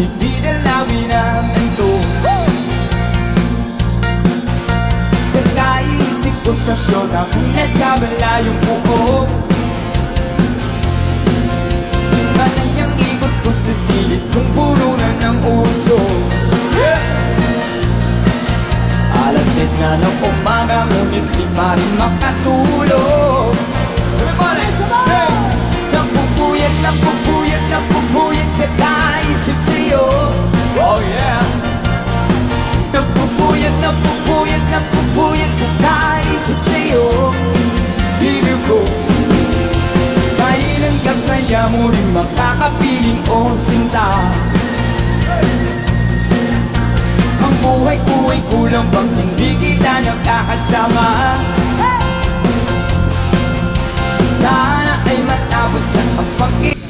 ngunit di dalawin ang ito. Sa kaisip ko sa syota, kung nasa malayong buko, panay ang ikot ko sa silid kung puro na ng uso. Alas 10 na ng umaga, ngunit di pa rin makatulog. Napupuyat, napupuyat, napupuyat sa kaisip sa'yo. Oh yeah. Napupuyat, napupuyat, napupuyat sa kaisip sa'yo. Bibig ko, kailan ka kaya mo rin makakapiling o sinta? Ang buhay ko ay kulang bang hindi kita nakakasama? Sana ay matapos ang pag-ibig.